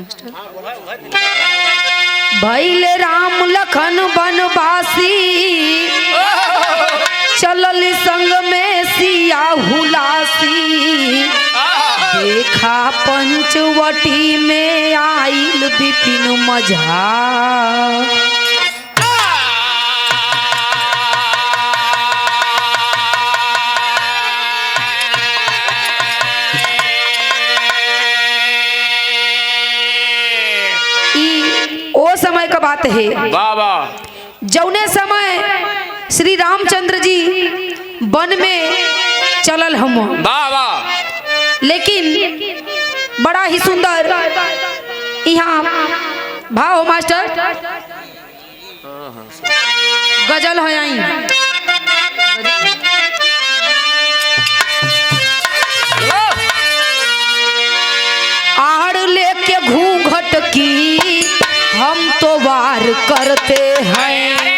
Master. भैले राम लखन बनवासी, चलल संग में सिया हुलासी। देखा पंचवटी में आइल विपिन मझा। समय का बात है बाबा, जौने समय श्री रामचंद्र जी वन में चलल हम बाबा, लेकिन बड़ा ही सुंदर यहाँ भाव मास्टर गजल है आई। आड़ लेके घूंघट की हम तो वार करते हैं।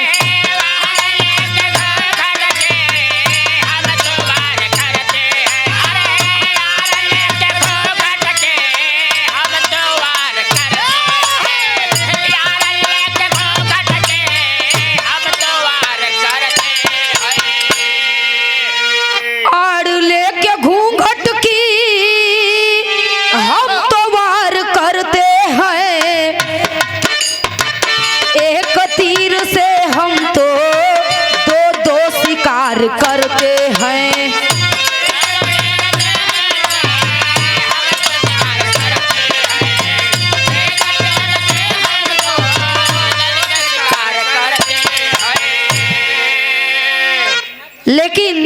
करते हैं लेकिन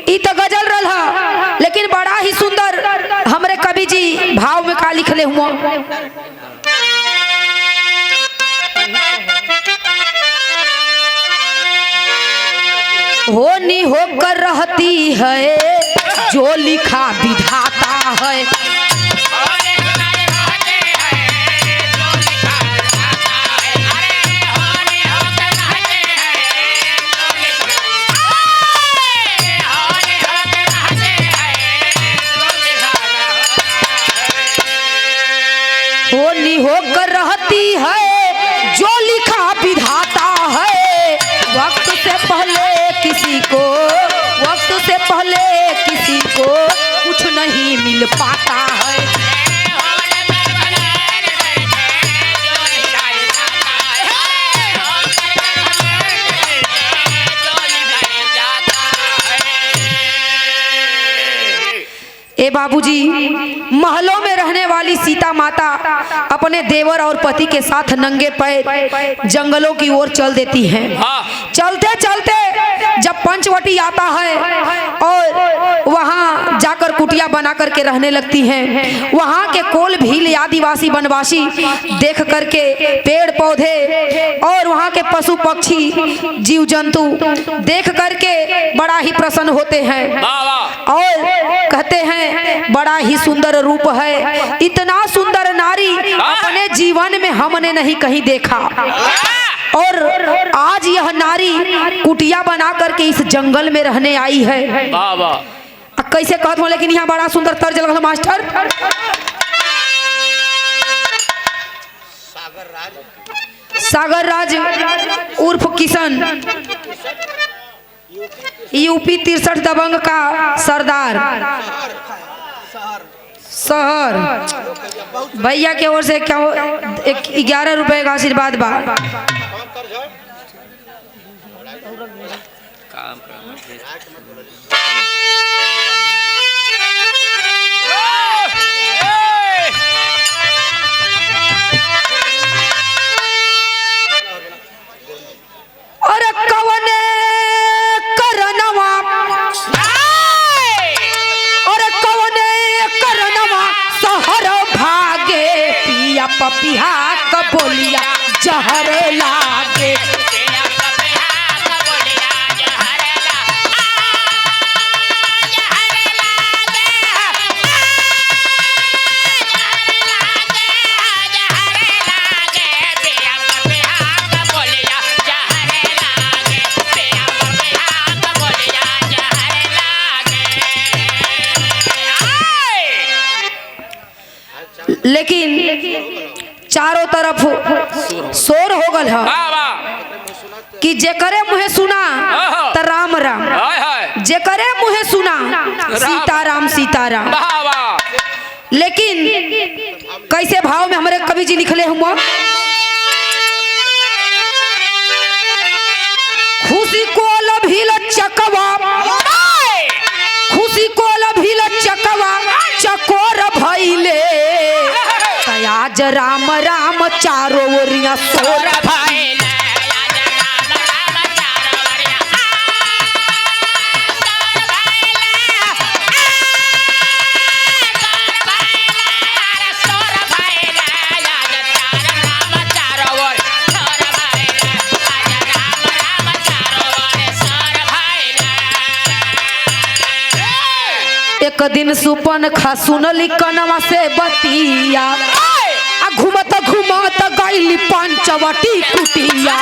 ई तो गजल रहा, लेकिन बड़ा ही सुंदर हमरे कवि जी भाव में का लिखले हुआ। होनी होकर रहती है जो लिखा विधाता है। होनी होकर रहती है जो लिखा विधाता है। वक्त से पहले किसी को, वक्त से पहले किसी को कुछ नहीं मिल पाता है। ए बाबूजी, महलों में रहने वाली सीता माता अपने देवर और पति के साथ नंगे पैर जंगलों की ओर चल देती हैं। चलते चलते जब पंचवटी आता है और वहां जाकर कुटिया बना करके रहने लगती हैं। वहां के कोल भील आदिवासी वनवासी देख करके पेड़ पौधे और वहां के पशु पक्षी जीव जंतु देख करके बड़ा ही प्रसन्न होते हैं और कहते हैं बड़ा ही सुंदर रूप है। इतना सुंदर नारी अपने जीवन में हमने नहीं कहीं देखा और आज यह नारी कुटिया बना करके इस जंगल में रहने आई है। कैसे कहत हो, लेकिन यहाँ बड़ा सुंदर तर्ज लगल मास्टर। सागर राज उर्फ किशन, यूपी 63 दबंग का सरदार शहर भैया के ओर से क्या 11 रुपए का आशीर्वाद बा। अरे कवने करनवा, अरे कवने करनवा शहर भागे, पिया पपिया कबोलिया जहर लागे। लेकिन चारों तरफ शोर हो गल है कि जेकरे मुहे सुना त राम राम, जेकरे मुहे सुना सीताराम सीताराम। लेकिन कैसे भाव में हमारे कवि जी लिखले हुआ, खुशी को लभिल चकवा, खुशी को लभिल चकवा चकोर भइले, आज राम राम चारों ओरिया सोर भइले। एक दिन सुपन खा सुनली कनवा से बतिया, घूमत घूमत गईली पंचवटी कुटिया।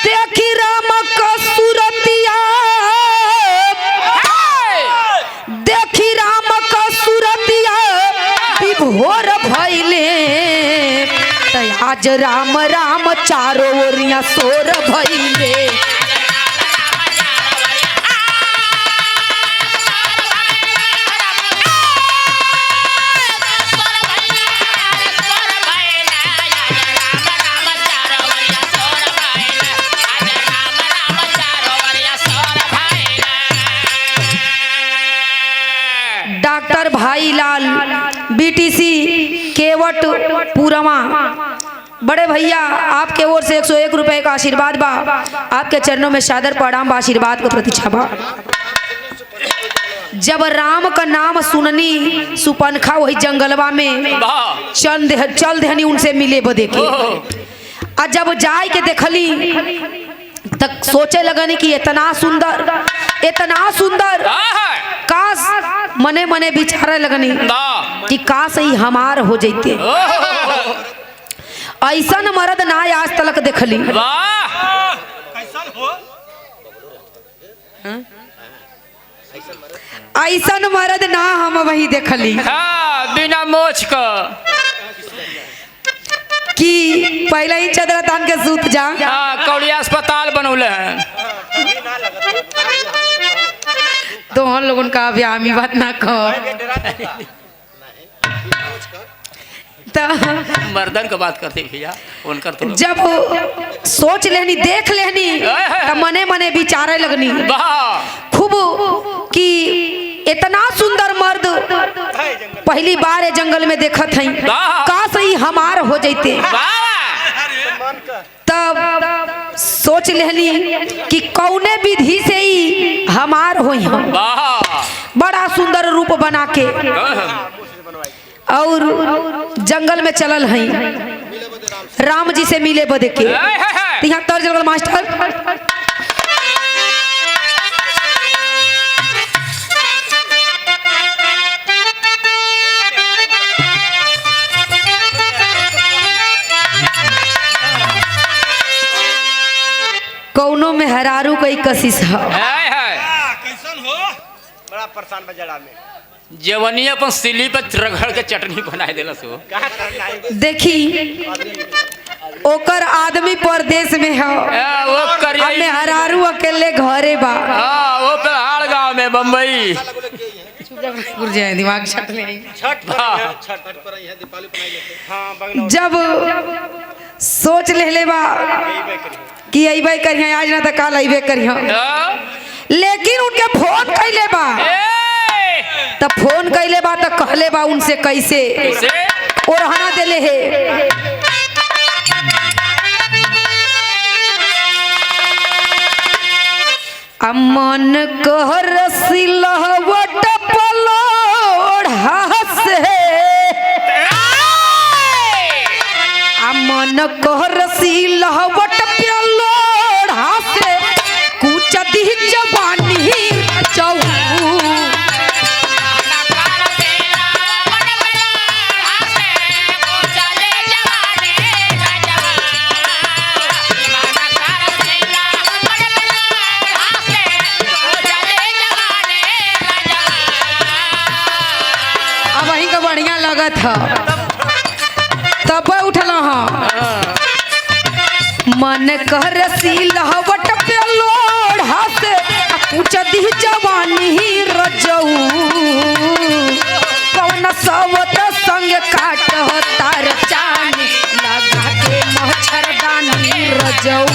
देखी राम का सूरतिया, देखी राम का सूरतिया विभोर भइले, आज राम राम चारों ओरिया सोर भइले। डॉक्टर भाईलाल बीटीसी केवट पुरवा, बड़े भैया आपके ओर से 101 रुपए का आशीर्वाद बा, आपके चरणों में सादर प्रणाम बा, आशीर्वाद को प्रतीक्षा बा। जब राम का नाम सुननी सुपनखा वही जंगलवा में चल देहनी उनसे मिले बदे के, और जब जाय के देखली तक सोचे लगनी कि इतना सुंदर काश, मने मने विचारे लगनी कि काश ही हमार हो जैते। ऐसा मर्द ना आज तलक देखली। ऐसा मर्द ना हम वही देखली बिना मोछ का कि पहले ही चदरा तान के सूत जा। कौड़िया अस्पताल बनौले हैं तो हम लोगों का व्यामी बात ना कहो मर्दन का बात करते भैया उनका तो जब सोच लेनी देख लेनी तो मने मने विचारे लगनी खूब कि इतना सुंदर मर्द पहली बार जंगल में देखत हई, काश ही हमार हो जैते। तब सोच लेनी कि कौने विधि से ही हमार होई हम, बड़ा सुंदर रूप बना के और जंगल में चलल हई राम जी से मिले बदे के। यहाँ तर जंगल मास्टर कौनो में हरारू कई कशिश है। कैसन हो बड़ा परेशान बजड़ा में जवनी अपन सिली पर रगड़ के चटनी बना देला सो। देखी ओकर आदमी परदेश में है, वो करिया हरारू अकेले घरे बा। वो पहाड़ गांव में बम्बई दिमाग छट ले। जब सोच ले बा कि अइबे करिया आज ना तो कल अइबे करिया, लेकिन उनके फोन कैले बा तब फोन कैले बा तो कहले बा उनसे कैसे ओरहना देले है। अमन कहर सिलहवट पलोढ़ा से, अमन कहर सिलहवट पलोढ़ा से कुछ दी जवानी चहू। लगत है तब उठला हाँ मन कर सिलहवट पे लोढ़ा से पूछ दी जवानी रजऊ कौन सवत संग काट तार चानी लगा के मच्छरदानी रजऊ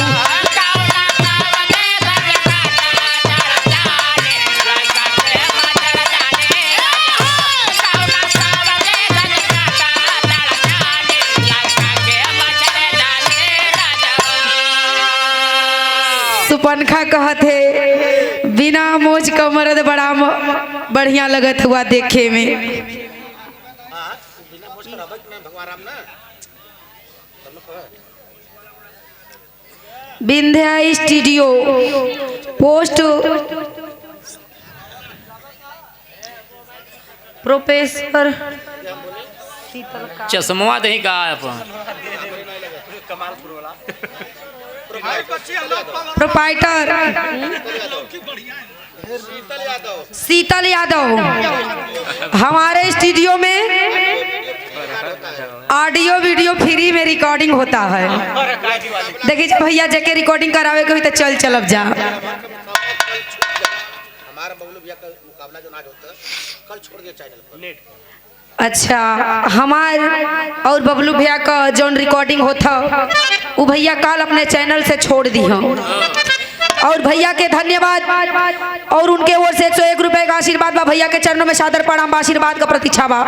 सुपनखा कहत है बिना मोज का मर्द बड़ा बढ़िया लगत हुआ देखे में। विंध्या स्टूडियो पोस्ट प्रोफेसर चश्मा दही का अपन प्रोपाइटर शीतल यादव हमारे स्टूडियो में ऑडियो वीडियो फ्री में रिकॉर्डिंग होता है। देखिए जब भैया जके रिकॉर्डिंग करावे के तो चल चलब जा हमारा बबलू भैया का मुकाबला जो आज होता है कल छोड़ दिया चैनल पर नेट। अच्छा हमार और बबलू भैया का जौन रिकॉर्डिंग होता वो भैया कल अपने चैनल से छोड़ दी हम और भैया के धन्यवाद और उनके ओर से 101 रुपए का आशीर्वाद बा। भैया के चरणों में सादर प्रणाम आशीर्वाद का प्रतीक्षा बा।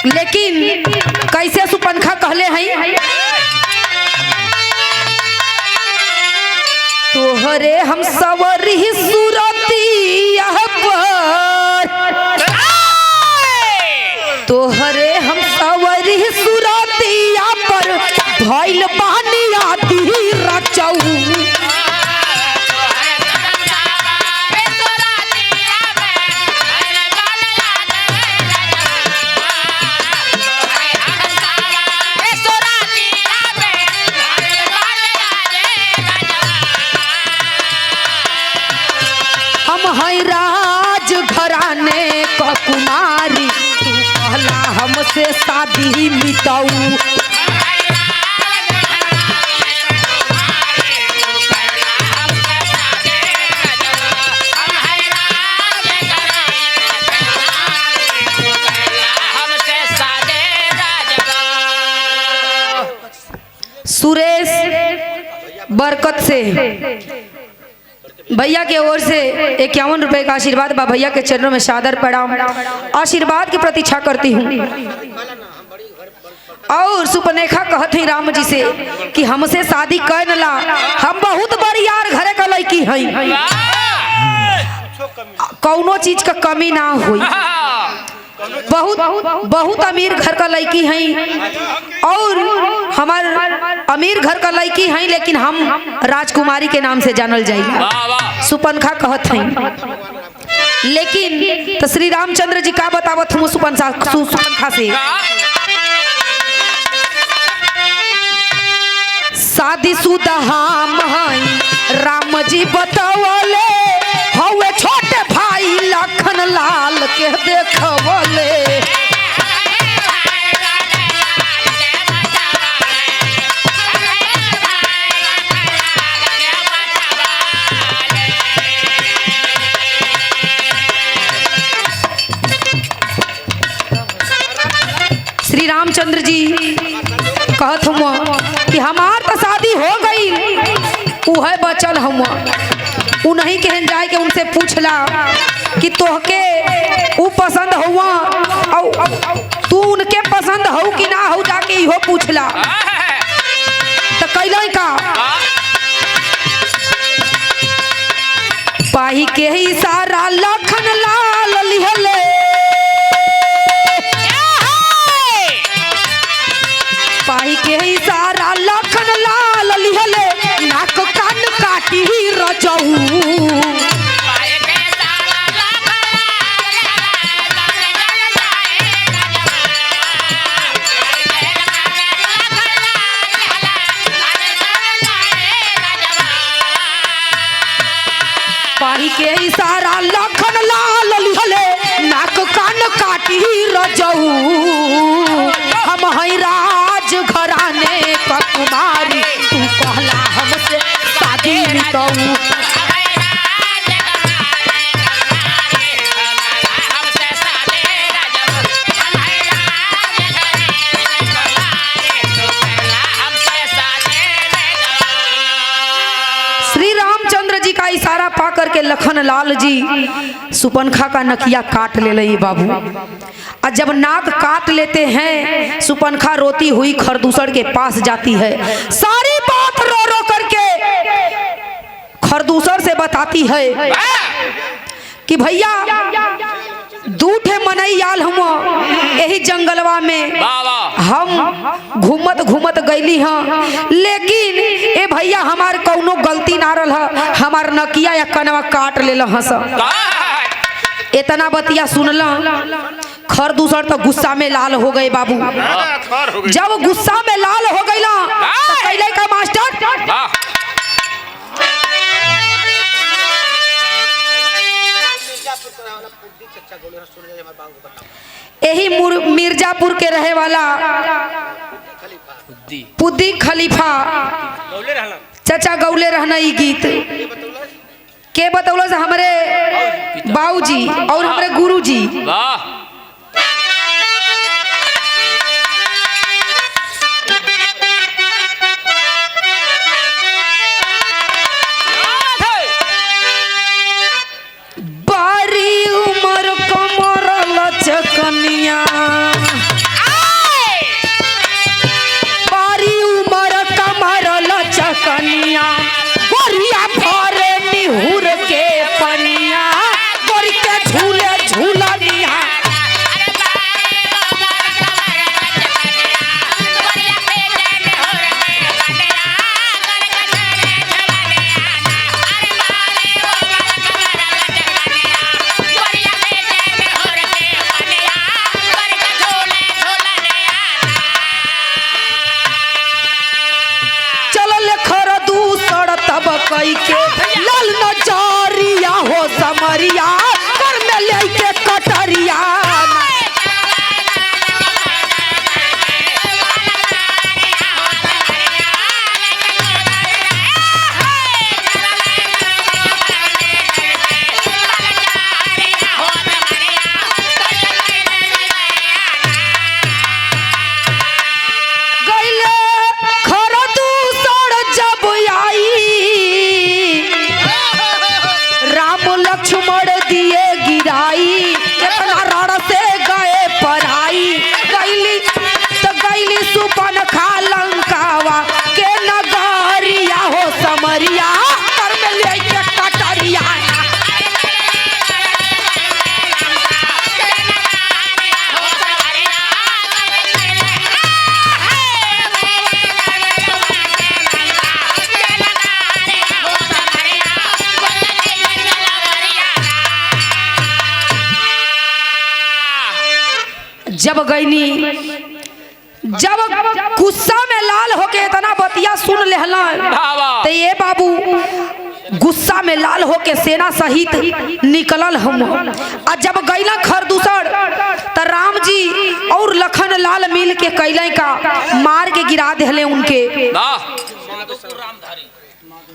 लेकिन कैसे सुपनखा कहले हैं तोहरे हम सवरी सुरतिया पर तोहरे हम सवरी सुरतिया पर भइल बहनिया दी रचऊ हम है राज घराने का कुमारी तू कहला हमसे शादी मिटाऊ सुरेश बरकत से भैया के ओर से 51 रुपए का आशीर्वाद बा। भैया के चरणों में सादर प्रणाम आशीर्वाद की प्रतीक्षा करती हूँ। और सुपनेखा कहते हैं राम जी से कि हमसे शादी कर ला हम बहुत बड़ी यार घरे का लड़की है कौनो चीज का कमी ना हुई बहुत बहुत अमीर घर का लड़की है और हमार अमीर घर का लड़की है लेकिन हम राजकुमारी के नाम से जानल जाएगी। सुपनखा कहत हैं लेकिन तो श्री रामचंद्र जी का बतावत हूँ सुपनखा से शादीशुदा हम हैं राम जी बतावले हवे छोटे भाई लखन लाल के देखवले श्री रामचंद्र जी कहत हम कि हमार तो शादी हो गई उहे बचल हम उन्हीं के जाए के उनसे पूछला कि तोहके ऊ पसंद हुआ तू उनके पसंद हो कि ना हो जाके इहो पूछला तो कैल का पाही के इशारा लखन लाल लिहले पाही के इशारा लखन लाल लिहले नाक कान काटी रजऊ पाही के इशारा लखन लाल लिहले लाल जी सुपनखा का नकिया काट ले रही बाबू। और जब नाक काट लेते हैं सुपनखा रोती हुई खरदूसर के पास जाती है, सारी बात रो रो करके खरदूसर से बताती है कि भैया दूठे मनई आल हम यही जंगलवा में हम घूमत घूमत गईली हाँ, लेकिन ए भैया हमार कौनो गलती ना रहा, हमार नकिया या कनवा काट ले हंस। इतना बतिया सुनला खरदूसर तो गुस्सा में लाल हो गए बाबू। जब गुस्सा में लाल हो गई तो कैले का मास्टर यही मिर्जापुर के रहे वाला पुद्दी खलीफा चाचा गौले रहना ई गीत के बतौल से हमारे बाबूजी और हमारे गुरुजी। बारी उमर कमर लचकनिया, बारी उमर कमर लचकनिया, गोरिया भरे निहुर के पनिया, गोरी के झूले झूलनिया। के लाल नजरिया हो समरिया कर में लेके कटरिया। जब गईनी जब गुस्सा में लाल होके इतना बतिया सुन लेहला तो ये बाबू गुस्सा में लाल होके सेना सहित निकलल हम। और जब गईला खरदूसर तो राम जी और लखन लाल मिल के कैले का मार के गिरा देहले उनके।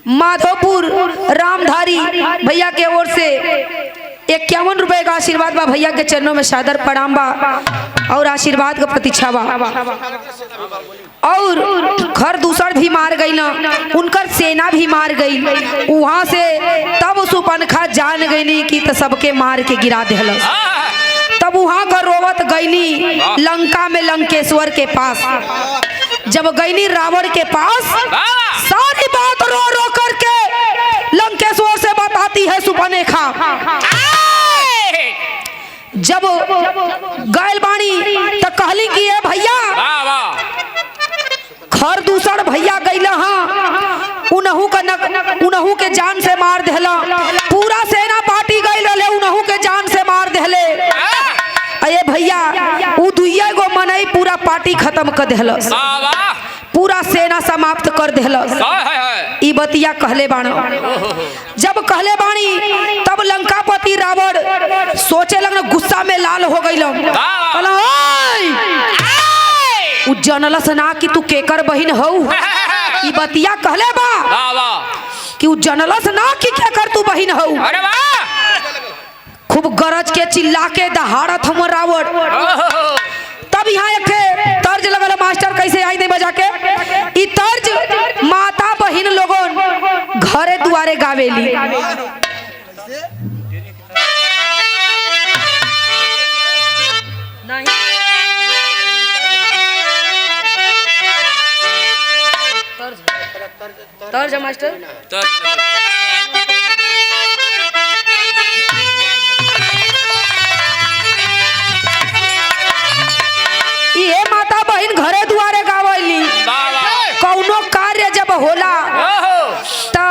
माधोपुर रामधारी भैया के ओर से 51 रुपए का आशीर्वाद बा। भैया के चरणों में सादर प्रणाम बा और आशीर्वाद का प्रतीक्षा बा। और खरदूसर भी मार गई ना, उनकर सेना भी मार गई। वहां से तब सुपनखा जान गई कि तो सबके मार के गिरा देहल। तब वहां का रोवत गईनी लंका में लंकेश्वर के पास। जब गईनी रावण के पास सारी बात रो रो करके लंकेश्वर से बताती है सुपनखा। जब गैल बाणी तो कहली कि ये भैया खरदूसर भैया गईला हाँ, उनहू के जान से मार देहला। पूरा सेना पार्टी गई रहे, उनहू के जान से मार देहले। अये भैया उ दुइया गो मनई पूरा पार्टी खत्म कर देहलस, पूरा सेना समाप्त कर देहलस। ई बतिया कहले बाण। जब कहले बाणी तब लंकापति रावण सोचे लगन, गुस्सा में लाल हो गई। उ जनलस ना कि तू केकर बहिन हऊ। ई बतिया कहले बा कि उ जनलस ना कि केकर तू बहिन हऊ। खूब गरज के चिल्ला के दहाड़त हम रावण। तब यहाँ एक तर्ज लगल मास्टर, कैसे आई दे बजा के। ई तर्ज माता बहिन लोगों घरे दुआरे गावेली। तर्ज है मास्टर। तो ये माता बहन घरे दुआरे गावली कौनो कार्य जब होला तो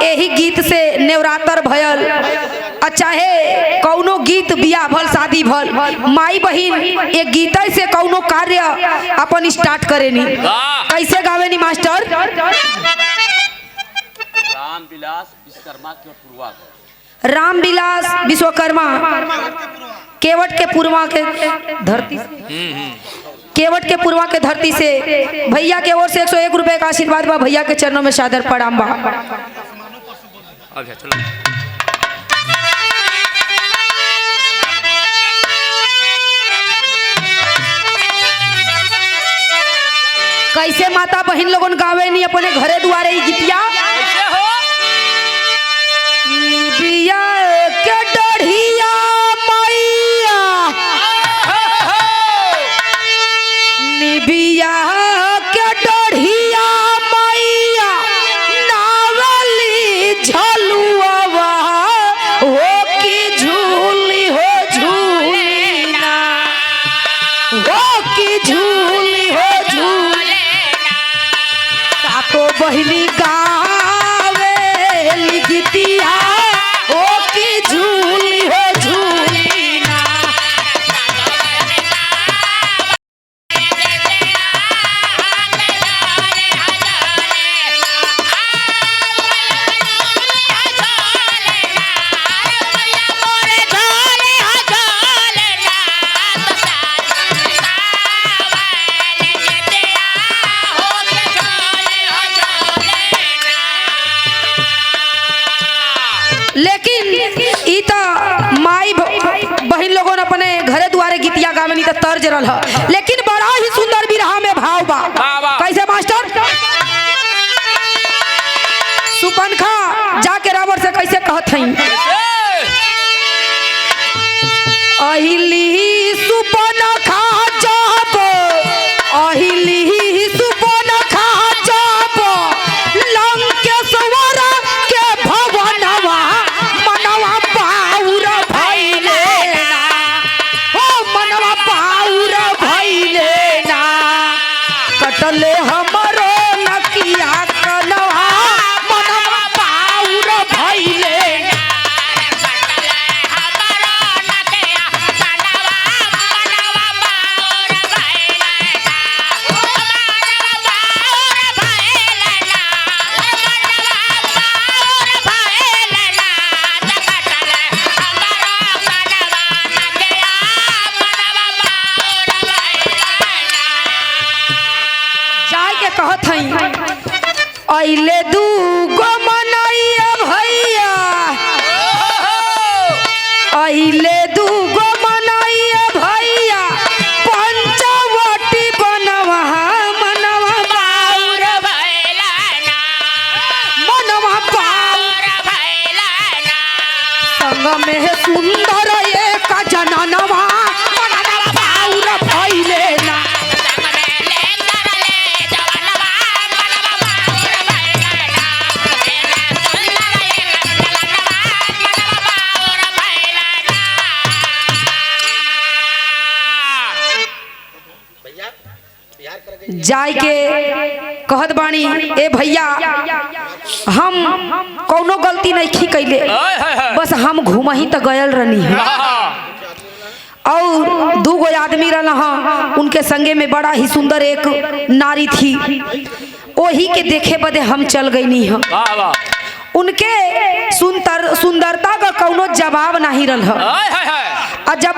यही गीत से नेवरातर भयल, चाहे कौनो गीत बियाह भल शादी भल, माई बहन ये गीत से कौनो कार्य अपन स्टार्ट करेनी। कैसे गावेनी मास्टर? रामविलास विश्वकर्मा के पूर्वा रामविलास विश्वकर्मा केवट के पूर्वा के धरती से, केवट के पूर्वा के धरती से भैया के ओर से 101 रुपए का आशीर्वाद बा। भैया के चरणों में सादर प्रणाम बा। चलो कैसे माता बहन लोगन गावे नी अपने घरे दुआरे ही गीतिया। निबिया के डढ़िया मैया, निबिया के डढ़िया मैया नावली झलुआ हो की झूली हो झूली ना, हो की झूली हो झूली तो बहनी गावे गीतिया हो की झूली हो झूली ना। लेकिन इता माई बहन लोगों ने अपने घरे दुआरे गीतिया गावनी तो तर्ज रल है, लेकिन बड़ा ही सुंदर बिरहा में भाव बा। कैसे मास्टर? सुपनखा जाके रावण से कैसे कहत हई, अहिली सुपनखा जब, अहिली सुपनखा जब लंकेश्वर के भवनवा मनवा पाउर भइले ना, हो मनवा पाउर भइले ना, कटले हमरो नकिया कनवा मनवा पाउर भइले ना। कहत हई अइले दूगो मनैया भैया, अइले दूगो मनैया भैया पंचवटी बनवा मनवा पाउर भइला ना, मनवा पाउर भइला ना, संग में सुंदर एक जननवा मनवा पाउर भइले ना। जाय के कहत बानी ए भैया हम कौनो गलती नहीं की कैले, बस हम घूम ही तो गयल रहनी है और दूगो आदमी रहना, उनके संगे में बड़ा ही सुंदर एक नारी थी, वही के देखे बदे हम चल गई नहीं है। उनके सुंदरता का कौनो जवाब नहीं रहा। और जब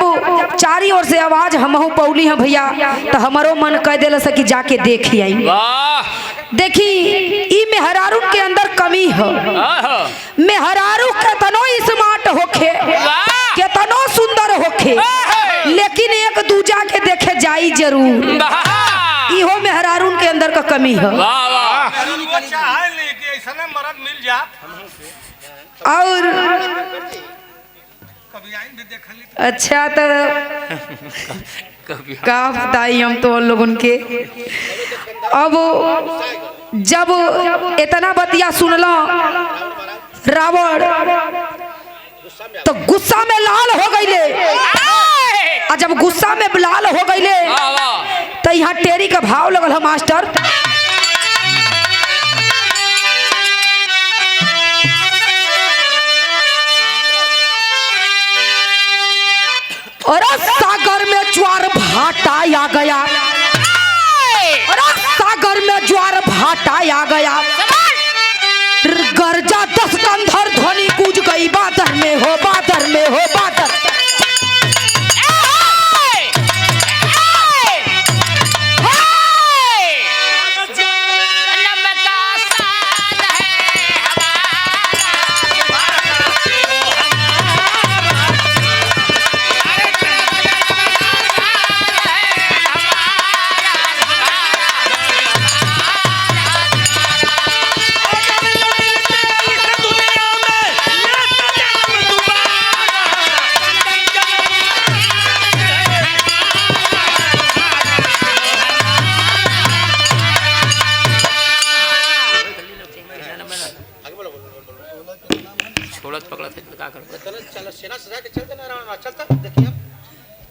चारी ओर से आवाज हमहू पौली है भैया तो हमारो मन कह दिल कि जाके देख आई। देखी ई मेहरारू के अंदर कमी है, मेहरारू केतनो स्मार्ट होखे, केतनो सुंदर होखे, लेकिन एक दूजा के देखे जाई जरूर, इहो मेहरारू के अंदर का कमी है। और अच्छा तो का बताई हम तो लोगों के। अब जब इतना बतिया सुनला रावण तो गुस्सा में लाल हो गईले। और जब गुस्सा में लाल हो गईले तो यहाँ टेरी का भाव लगल है मास्टर। और सागर में ज्वार भाटा आ गया, और सागर में ज्वार भाटा आ गया। गर्जा 10 कंधर ध्वनि गूंज गई, बादर में हो बादर में हो बादर।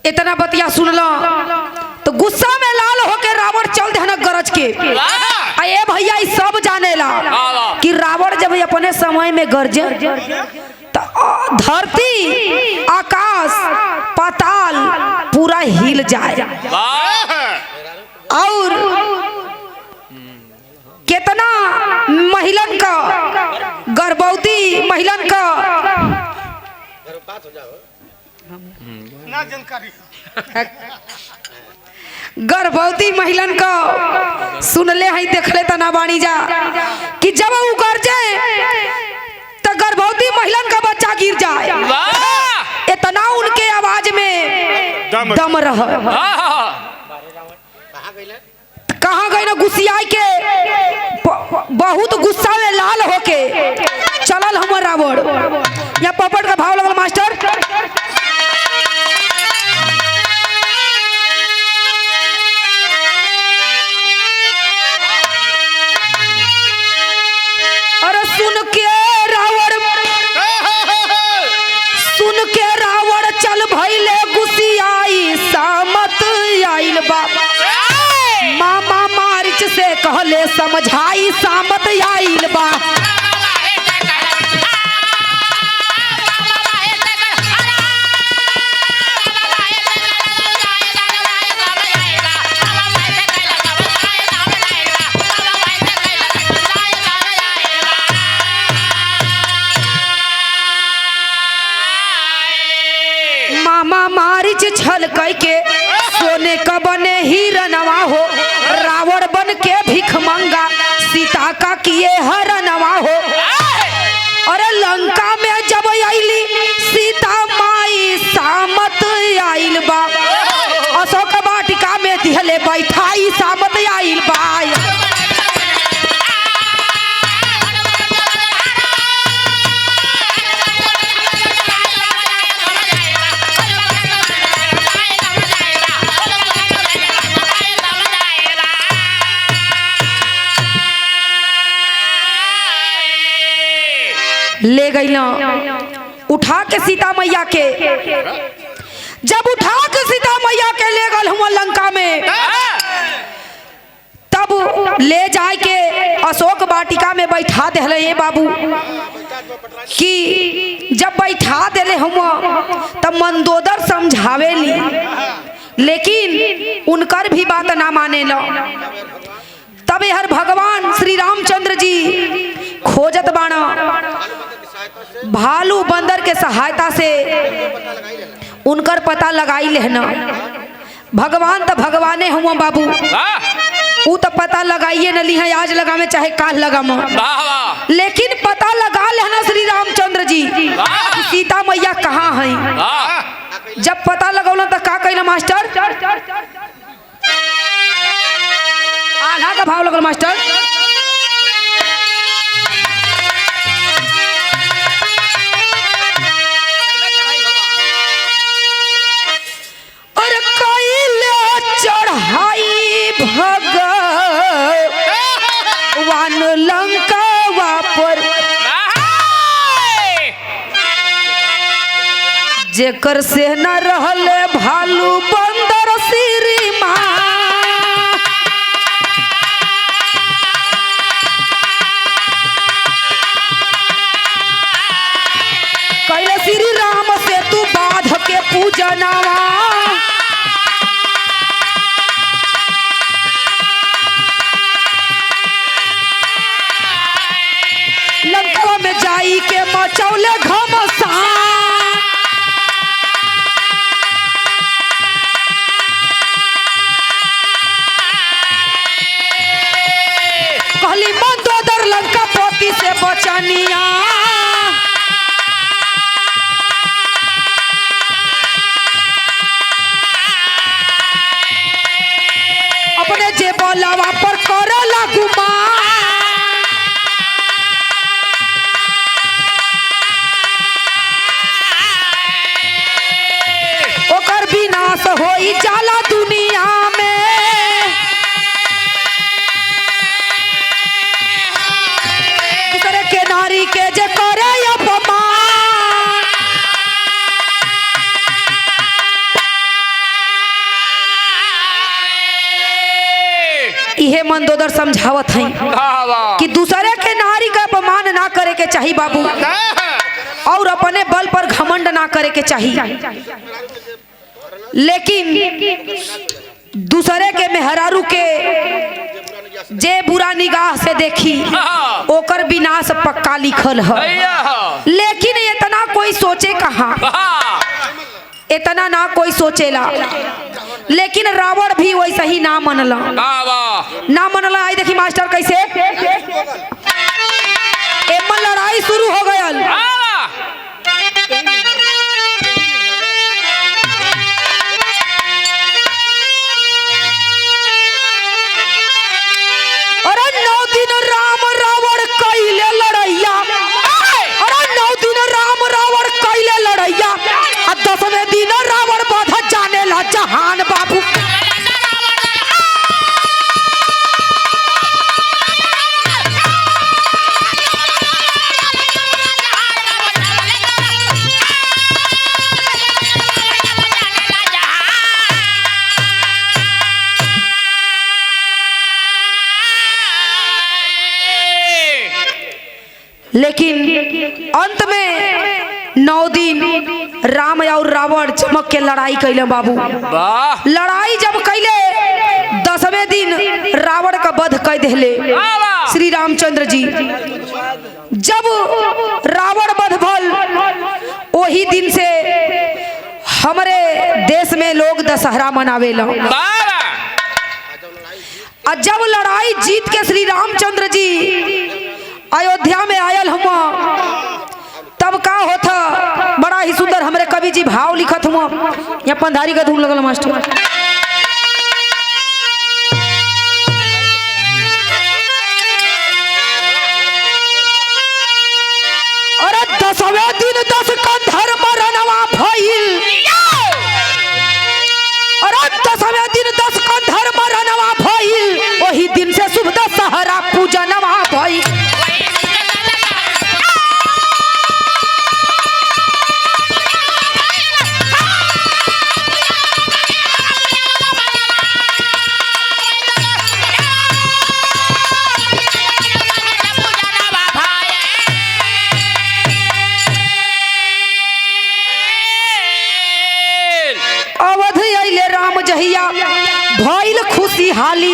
इतना बतिया सुनला तो गुस्सा में लाल होके रावण चल दे गरज के। ये भैया सब जानेला कि रावण जब अपने समय में गरजे तो धरती आकाश पाताल पूरा हिल जाए। और कितना महिलन का गर्भवती महिलन का ना जानकारी गर्भवती महिलन का सुनले हैं देखले त ना बानी जा कि जब वो गरजे तो गर्भवती महिलन का बच्चा गिर जाए। इतना उनके आवाज में दम रह। कहाँ गए ना गुस्सिया के बहुत गुस्सा में लाल होके चलल हमर रावण। या पपट का भाव लगल मास्टर। अरे सुन के रावण चल भइले गुस्सियाई सामत आइल बा। मामा मारिच से कहले समझाई सामत आइल बा। मामा मारिच छल कई के सोने का बने हिरनवा हो। रावण बन के भिख मंगा सीता का किए हरनवा हो। अरे लंका में जब आईली सीता माई सामत आइल बा। अशोक वाटिका में दिहले बैठाई सामत आइल बा। ले गई उठा के सीता मैया के। जब उठा के सीता मैया के ले गल हम लंका में, तब ले जाए के अशोक वाटिका में बैठा दे ये बाबू। कि जब बैठा दिले हम तब मंदोदर समझावेली, लेकिन उनकर भी बात ना माने लो। तब हर भगवान श्री रामचंद्र जी खोजत बाणा भालू बंदर के सहायता से उनकर पता लगाई लेना। भगवान तो भगवाने हुआ बाबू, वो तो पता लगाइए न ली है, आज लगा में चाहे काल लगा में, लेकिन पता लगा लेना श्री रामचंद्र जी सीता मैया कहाँ है। जब पता लगौला तो का कहना मास्टर। आल्हा का भाव लगल मास्टर। और कैले चढ़ाई भगवान जेकर से न रहले भालू बंदर सिरी माँ कैले श्री राम से तू बाध के पूजनवा लंका में जाई के मचौले घमसान कहली मंदोदर लंका पोती से बचनिया अपने जे बोलावा पर करला गुमान ओकर विनाश होई जाला दुनिया में दूसरे के नारी के जे करे अपमान इहे मंदोदर समझावत हैं कि दूसरे के नारी का अपमान ना करे के चाहिए बाबू और अपने बल पर घमंड ना करे के चाहिए लेकिन दूसरे के मेहरारू के जे बुरा निगाह से देखी ओकर विनाश पक्का लिखल है लेकिन इतना कोई सोचे कहाँ इतना ना कोई सोचेला लेकिन रावण भी वैसा ही ना मनला आई देखी मास्टर कैसे एमन लड़ाई शुरू हो गयल अरे 9 दिन राम रावण कैले लड़ैया अरे 9 दिन राम रावण कैले लड़ैया 10वें दिन रावण बध जाने ला जहान बाबू लेकिन अंत में 9 दिन राम और रावण चमक के लड़ाई कैले बाबू लड़ाई जब कैले 10वें दिन रावण का वध कर दिले श्री रामचंद्र जी जब रावण वध भल वही दिन से हमारे देश में लोग दशहरा मनावेला और जब लड़ाई जीत के श्री रामचंद्र जी अयोध्या में आयल हम तब का होता बड़ा ही सुंदर हमरे कवि जी भाव लिखत हुआ यहाँ पंधारी का धूम लगल मास्टर अरे 10वें दिन 10 कंधर मरनवा भइल अरे 10वें दिन 10 कंधर मरनवा भइल वही दिन से शुभ दशहरा पूजनवा भइल भइल खुशहाली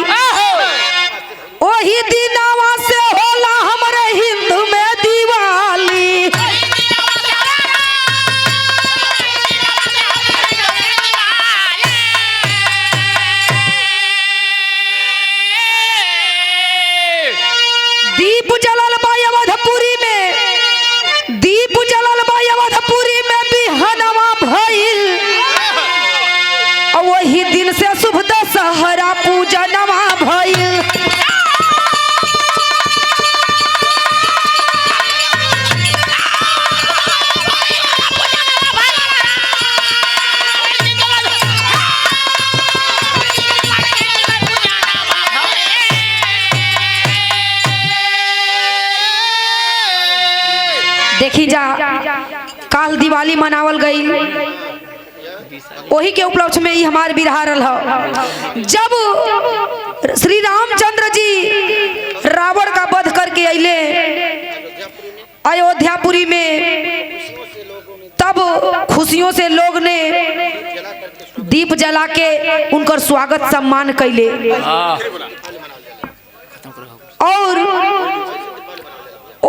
ओही दिनवा से होला हमरे हिंदू में दिवाली दीप जलल बा अवधपुरी में दीप जलल बा अवधपुरी में बिहनवा भइल वही दिन से शुभ दशहरा पूजनवा भइल देखी जा काल दिवाली मनावल गई वही के उपलक्ष्य में ही हमार बिरहा रहल ह। जब श्री रामचंद्र जी रावण का वध करके अइले अयोध्यापुरी में, तब खुशियों से लोग ने दीप जला के उनकर स्वागत सम्मान कैले और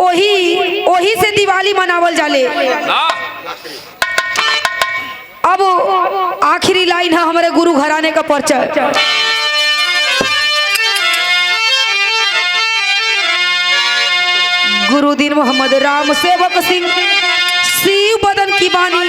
ओही से दिवाली मनावल जाले। अब आखिरी लाइन है हमारे गुरु घराने का परिचय। गुरुदीन मोहम्मद राम सेवक सिंह शिव बदन की बानी